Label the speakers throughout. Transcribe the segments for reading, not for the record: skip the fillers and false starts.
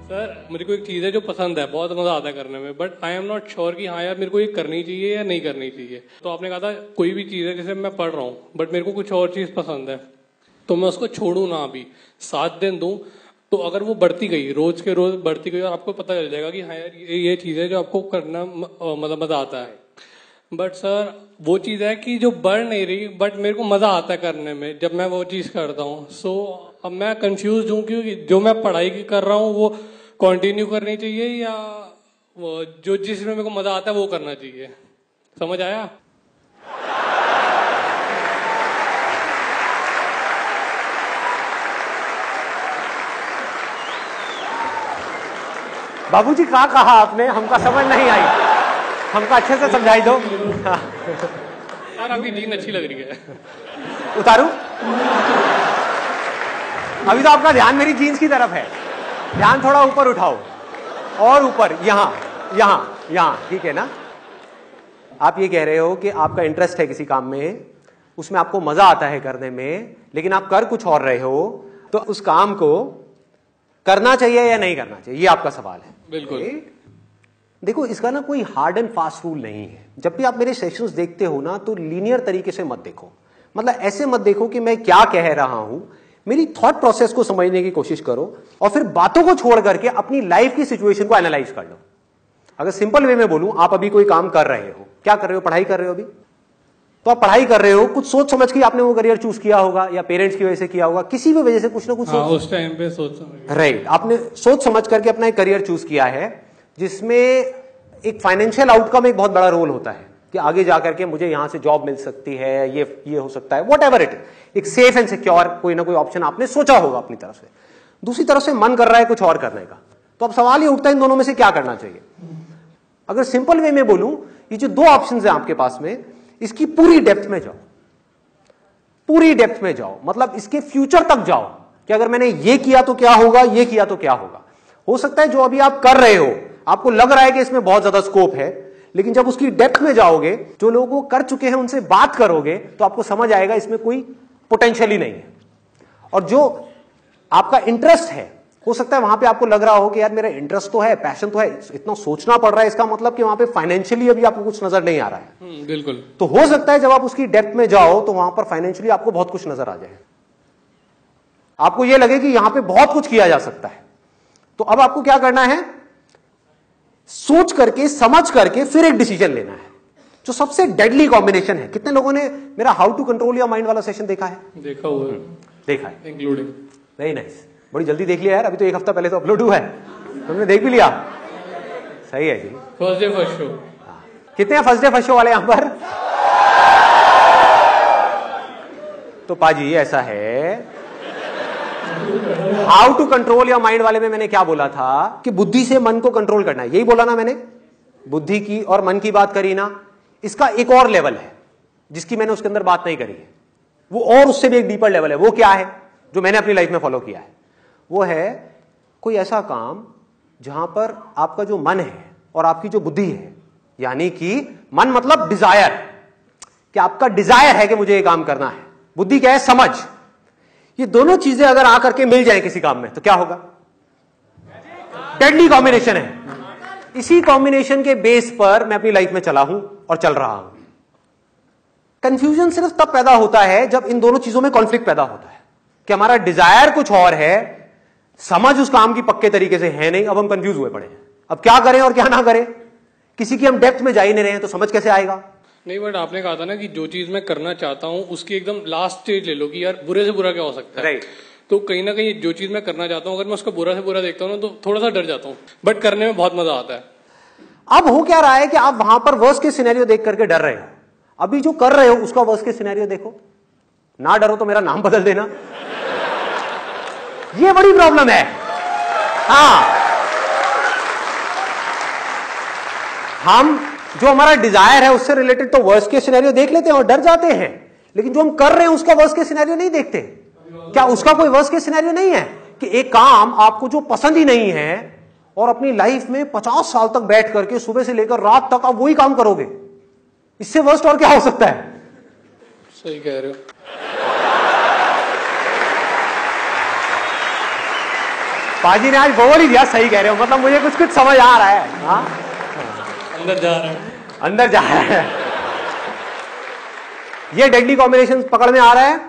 Speaker 1: Sir मुझे को एक चीज़ है जो पसंद है, बहुत मज़ा आता है करने में, but I am not sure कि हाँ यार मेरे को ये करनी चाहिए या नहीं करनी चाहिए। तो आपने कहा था कोई भी चीज़ है जैसे मैं पढ़ रहा हूँ बट मेरे को कुछ और चीज़ पसंद है तो मैं उसको छोड़ूँ ना, अभी 7 दिन दूँ, तो अगर वो बढ़ती गई रोज के रोज बढ़ती गई और आपको पता चल जाएगा कि हाँ यार ये चीज़ है जो आपको करना मतलब मज़ा आता है। बट सर वो चीज़ है कि जो बढ़ नहीं रही बट मेरे को मज़ा आता है करने में जब मैं वो चीज़ करता हूँ। सो अब मैं कंफ्यूज हूँ क्योंकि जो मैं पढ़ाई की कर रहा हूँ वो कंटिन्यू करनी चाहिए या वो जो जिसमें मेरे को मज़ा आता है वो करना चाहिए। समझ आया?
Speaker 2: बाबूजी क्या कहा आपने, हमका समझ नहीं आई, हमका अच्छे से समझाई दो।
Speaker 1: यार आपकी जीन अच्छी लग रही है।
Speaker 2: उतारू? अभी तो आपका ध्यान मेरी जीन्स की तरफ है, ध्यान थोड़ा ऊपर उठाओ और ऊपर, यहां यहां यहां, ठीक है ना? आप ये कह रहे हो कि आपका इंटरेस्ट है किसी काम में, उसमें आपको मजा आता है करने में, लेकिन आप कर कुछ और रहे हो, तो उस काम को करना चाहिए या नहीं करना चाहिए, ये आपका सवाल है।
Speaker 1: बिल्कुल।
Speaker 2: देखो इसका ना कोई हार्ड एंड फास्ट रूल नहीं है। जब भी आप मेरे सेशंस देखते हो ना तो लीनियर तरीके से मत देखो, मतलब ऐसे मत देखो कि मैं क्या कह रहा हूं, मेरी थॉट प्रोसेस को समझने की कोशिश करो और फिर बातों को छोड़ करके अपनी लाइफ की सिचुएशन को एनालाइज कर लो। अगर सिंपल वे में बोलूं, आप अभी कोई काम कर रहे हो, क्या कर रहे हो, पढ़ाई कर रहे हो अभी, तो आप पढ़ाई कर रहे हो, कुछ सोच समझ के आपने वो करियर चूज किया होगा या पेरेंट्स की वजह से किया होगा, किसी भी वजह से कुछ ना कुछ
Speaker 1: उस टाइम पे सोच समझ,
Speaker 2: राइट, आपने सोच समझ करके अपना एक करियर चूज किया है जिसमें एक फाइनेंशियल आउटकम एक बहुत बड़ा रोल होता है कि आगे जाकर के मुझे यहां से जॉब मिल सकती है, ये हो सकता है, वॉट एवर इट, एक सेफ एंड सिक्योर कोई ना कोई ऑप्शन आपने सोचा होगा अपनी तरफ से। दूसरी तरफ से मन कर रहा है कुछ और करने का, तो अब सवाल ये उठता है इन दोनों में से क्या करना चाहिए। अगर सिंपल वे में बोलूं, ये जो दो ऑप्शंस हैं आपके पास में, इसकी पूरी डेप्थ में जाओ, पूरी डेप्थ में जाओ, मतलब इसके फ्यूचर तक जाओ कि अगर मैंने ये किया तो क्या होगा, ये किया तो क्या होगा। हो सकता है जो अभी आप कर रहे हो आपको लग रहा है कि इसमें बहुत ज्यादा स्कोप है, लेकिन जब उसकी डेप्थ में जाओगे, जो लोग वो कर चुके हैं उनसे बात करोगे, तो आपको समझ आएगा इसमें कोई पोटेंशियल ही नहीं है। और जो आपका इंटरेस्ट है, हो सकता है वहां पे आपको लग रहा हो कि यार मेरा इंटरेस्ट तो है, पैशन तो है, इतना सोचना पड़ रहा है, इसका मतलब कि वहां पे फाइनेंशियली अभी आपको कुछ नजर नहीं आ रहा है।
Speaker 1: बिल्कुल।
Speaker 2: तो हो सकता है जब आप उसकी डेप्थ में जाओ तो वहां पर फाइनेंशियली आपको बहुत कुछ नजर आ जाए, आपको यह लगे कि यहां पे बहुत कुछ किया जा सकता है। तो अब आपको क्या करना है, सोच करके समझ करके फिर एक डिसीजन लेना है, जो सबसे डेडली कॉम्बिनेशन है। कितने लोगों ने मेरा how to control your mind वाला सेशन देखा है?
Speaker 1: देखा हुआ है।
Speaker 2: देखा है,
Speaker 1: इंक्लूडिंग।
Speaker 2: वेरी नाइस, बड़ी जल्दी देख लिया यार, अभी तो 1 हफ्ता पहले तो अपलोड हुआ है, तुमने देख भी लिया, सही है जी।
Speaker 1: First day first show.
Speaker 2: कितने हैं फर्स्ट डे फर्स्ट शो वाले यहां पर? तो पाजी ऐसा है, how to control your mind वाले में मैंने क्या बोला था कि बुद्धि से मन को कंट्रोल करना है, यही बोला ना मैंने, बुद्धि की और मन की बात करी ना। इसका एक और लेवल है जिसकी मैंने उसके अंदर बात नहीं करी है, वो और उससे भी एक डीपर लेवल है। वो क्या है जो मैंने अपनी लाइफ में फॉलो किया है? वो है कोई ऐसा काम जहां पर आपका जो मन है और आपकी जो बुद्धि है, यानी कि मन मतलब डिजायर, कि आपका डिजायर है कि मुझे ये काम करना है, बुद्धि क्या है, समझ, ये दोनों चीजें अगर आकर के मिल जाए किसी काम में तो क्या होगा? डेडली कॉम्बिनेशन है। इसी कॉम्बिनेशन के बेस पर मैं अपनी लाइफ में चला हूं और चल रहा हूं। कंफ्यूजन सिर्फ तब पैदा होता है जब इन दोनों चीजों में कॉन्फ्लिक्ट पैदा होता है कि हमारा डिजायर कुछ और है, समझ उस काम की पक्के तरीके से है नहीं, अब हम कंफ्यूज हुए पड़े हैं, अब क्या करें और क्या ना करें। किसी की हम डेप्थ में जा ही नहीं रहे हैं तो समझ कैसे आएगा?
Speaker 1: नहीं, बट आपने कहा था ना कि जो चीज मैं करना चाहता हूँ उसकी एकदम लास्ट स्टेज ले लो कि यार बुरे से बुरा क्या हो सकता है।
Speaker 2: राइट।
Speaker 1: तो कहीं ना कहीं जो चीज मैं करना चाहता हूँ अगर मैं उसका बुरा से बुरा देखता हूँ ना तो थोड़ा सा डर जाता हूँ, बट करने में बहुत मजा आता है।
Speaker 2: अब हो क्या रहा है कि आप वहां पर वर्स्ट के सिनेरियो देख करके डर रहे हो, अभी जो कर रहे हो उसका वर्स्ट के सिनेरियो देखो। ना डरो तो मेरा नाम बदल देना, ये बड़ी प्रॉब्लम है। हाँ, हम जो हमारा डिजायर है उससे रिलेटेड तो वर्स्ट के सिनेरियो देख लेते हैं और डर जाते हैं, लेकिन जो हम कर रहे हैं उसका वर्स्ट के सिनेरियो नहीं देखते। क्या उसका कोई वर्स्ट के सिनेरियो नहीं है कि एक काम आपको जो पसंद ही नहीं है और अपनी लाइफ में 50 साल तक बैठ करके सुबह से लेकर रात तक आप वही काम करोगे? इससे वर्स्ट और क्या हो सकता है?
Speaker 1: सही कह रहे हो।
Speaker 2: पाजी ने आज बोल ही दिया, सही कह रहे हो, मतलब मुझे कुछ कुछ समझ आ रहा है। हाँ,
Speaker 1: अंदर जा रहा है,
Speaker 2: अंदर जा रहा है। ये डेडली कॉम्बिनेशन पकड़ में आ रहा है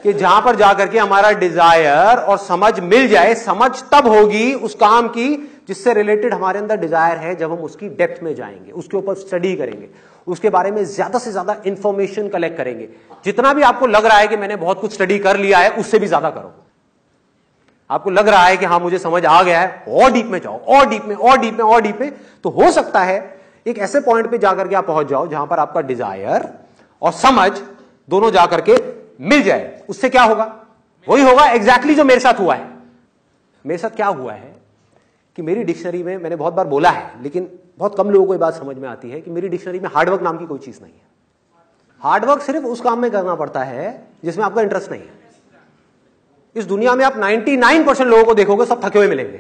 Speaker 2: कि जहां पर जाकर के हमारा डिजायर और समझ मिल जाए। समझ तब होगी उस काम की जिससे रिलेटेड हमारे अंदर डिजायर है, जब हम उसकी डेप्थ में जाएंगे, उसके ऊपर स्टडी करेंगे, उसके बारे में ज्यादा से ज्यादा इंफॉर्मेशन कलेक्ट करेंगे। जितना भी आपको लग रहा है कि मैंने बहुत कुछ स्टडी कर लिया है, उससे भी ज्यादा करो। आपको लग रहा है कि हाँ मुझे समझ आ गया है, और डीप में जाओ, और डीप में, और डीप में, और डीप में। तो हो सकता है एक ऐसे पॉइंट पे जाकर के आप पहुंच जाओ जहां पर आपका डिजायर और समझ दोनों जाकर के मिल जाए। उससे क्या होगा? वही होगा एग्जैक्टली जो मेरे साथ हुआ है। मेरे साथ क्या हुआ है कि मेरी डिक्शनरी में, मैंने बहुत बार बोला है लेकिन बहुत कम लोगों को ये बात समझ में आती है कि मेरी डिक्शनरी में हार्डवर्क नाम की कोई चीज नहीं है। हार्डवर्क सिर्फ उस काम में करना पड़ता है जिसमें आपका इंटरेस्ट नहीं है। इस दुनिया में आप 99% लोगों को देखोगे, सब थके हुए मिलेंगे।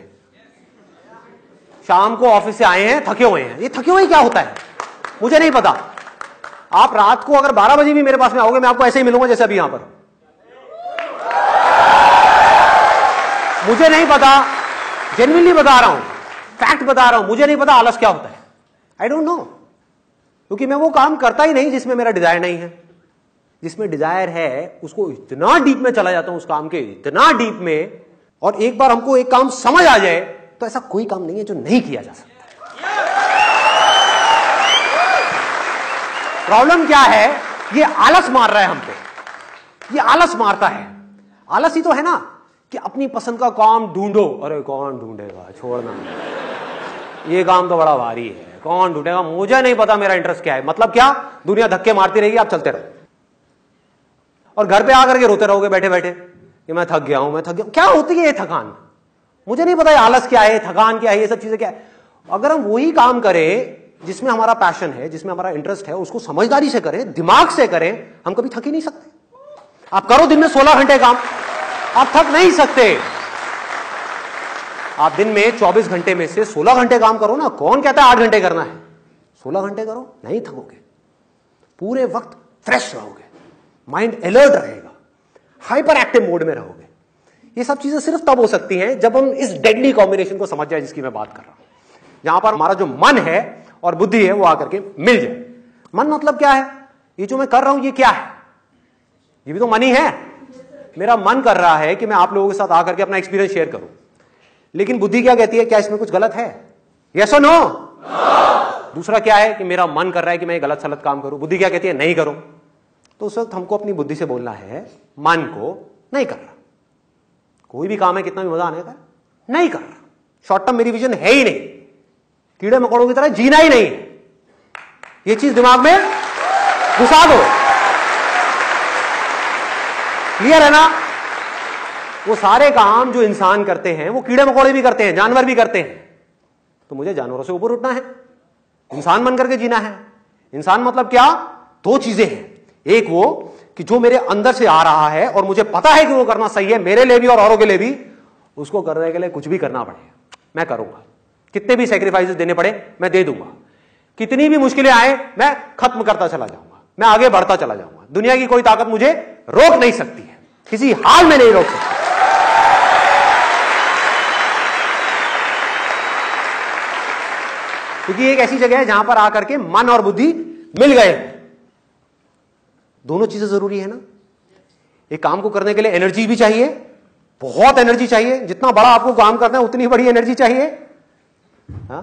Speaker 2: शाम को ऑफिस से आए हैं, थके हुए हैं। ये थके हुए क्या होता है मुझे नहीं पता। आप रात को अगर 12 बजे भी मेरे पास में आओगे, मैं आपको ऐसे ही मिलूंगा जैसे अभी यहां पर। मुझे नहीं पता, जेन्युइनली बता रहा हूं, फैक्ट बता रहा हूं, मुझे नहीं पता आलस क्या होता है। आई डोंट नो, क्योंकि मैं वो काम करता ही नहीं जिसमें मेरा डिजायर नहीं है। जिसमें डिजायर है उसको इतना डीप में चला जाता हूं, उस काम के इतना डीप में। और एक बार हमको एक काम समझ आ जाए तो ऐसा कोई काम नहीं है जो नहीं किया जा सकता। प्रॉब्लम क्या है? ये आलस मार रहा है हमको, ये आलस मारता है। आलस ही तो है ना कि अपनी पसंद का काम ढूंढो। अरे कौन ढूंढेगा, छोड़ना, ये काम तो बड़ा भारी है, कौन ढूंढेगा, मुझे नहीं पता मेरा इंटरेस्ट क्या है। मतलब क्या? दुनिया धक्के मारती रहेगी, आप चलते रहो और घर पे आकर के रोते रहोगे बैठे बैठे कि मैं थक गया हूं, मैं थक गया हूं। क्या होती है ये थकान? मुझे नहीं पता आलस क्या है, थकान क्या है, ये सब चीजें क्या है। अगर हम वही काम करें जिसमें हमारा पैशन है, जिसमें हमारा इंटरेस्ट है, उसको समझदारी से करें, दिमाग से करें, हम कभी थक ही नहीं सकते। आप करो दिन में 16 घंटे काम, आप थक नहीं सकते। आप दिन में 24 घंटे में से 16 घंटे काम करो ना। कौन कहता है 8 घंटे करना है? 16 घंटे करो, नहीं थकोगे। पूरे वक्त फ्रेश रहोगे, माइंड अलर्ट रहेगा, हाइपर एक्टिव मोड में रहोगे। ये सब चीजें सिर्फ तब हो सकती हैं जब हम इस डेडली कॉम्बिनेशन को समझ जाए जिसकी मैं बात कर रहा हूं। यहां पर हमारा जो मन है और बुद्धि है वो आकर के मिल जाए। मन मतलब क्या है? ये जो मैं कर रहा हूं ये क्या है? ये भी तो मन ही है। मेरा मन कर रहा है कि मैं आप लोगों के साथ आकर के अपना एक्सपीरियंस शेयर करूं, लेकिन बुद्धि क्या कहती है? क्या इसमें कुछ गलत है? यस और नो? दूसरा क्या है कि मेरा मन कर रहा है कि मैं गलत सलत काम करूं। बुद्धि क्या कहती है? नहीं करो। तो उस वक्त हमको अपनी बुद्धि से बोलना है मन को नहीं कर रहा। कोई भी काम है कितना भी मजा आने का, नहीं कर रहा। शॉर्ट टर्म मेरी विजन है ही नहीं, कीड़े मकोड़ों की तरह जीना ही नहीं है। ये चीज दिमाग में घुसा दो। क्लियर है ना? वो सारे काम जो इंसान करते हैं वो कीड़े मकोड़े भी करते हैं, जानवर भी करते हैं। तो मुझे जानवरों से ऊपर उठना है, इंसान बन करके जीना है। इंसान मतलब क्या? दो चीजें हैं। एक वो कि जो मेरे अंदर से आ रहा है और मुझे पता है कि वो करना सही है मेरे लिए भी और औरों के लिए भी, उसको करने के लिए कुछ भी करना पड़ेगा, मैं करूंगा। कितने भी सैक्रिफाइसेस देने पड़े मैं दे दूंगा। कितनी भी मुश्किलें आए मैं खत्म करता चला जाऊंगा, मैं आगे बढ़ता चला जाऊंगा। दुनिया की कोई ताकत मुझे रोक नहीं सकती है, किसी हाल में नहीं रोक सकती। क्योंकि एक ऐसी जगह है जहां पर आकर के मन और बुद्धि मिल गए। दोनों चीजें जरूरी है ना। एक काम को करने के लिए एनर्जी भी चाहिए, बहुत एनर्जी चाहिए। जितना बड़ा आपको काम करना है उतनी बड़ी एनर्जी चाहिए। हाँ?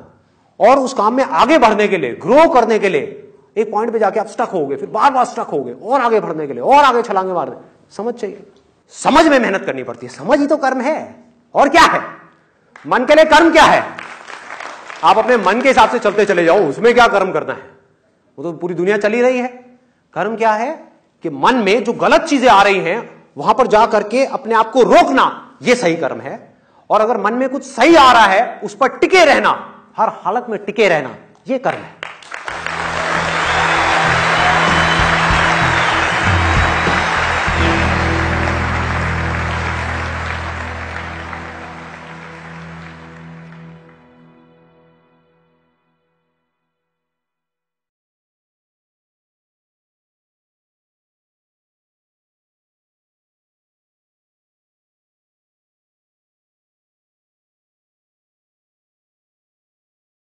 Speaker 2: और उस काम में आगे बढ़ने के लिए, ग्रो करने के लिए एक पॉइंट पे जाके आप स्टक होगे, फिर बार बार स्टक होगे, और आगे बढ़ने के लिए और आगे छलांगे मारने, समझ चाहिए। समझ में मेहनत करनी पड़ती है। समझ ही तो कर्म है। और क्या है? मन के लिए कर्म क्या है? आप अपने मन के हिसाब से चलते चले जाओ, उसमें क्या कर्म करना है? वो तो पूरी दुनिया चली रही है। कर्म क्या है कि मन में जो गलत चीजें आ रही हैं वहां पर जा करके अपने आप को रोकना, यह सही कर्म है। और अगर मन में कुछ सही आ रहा है उस पर टिके रहना, हर हालत में टिके रहना, यह कर्म है।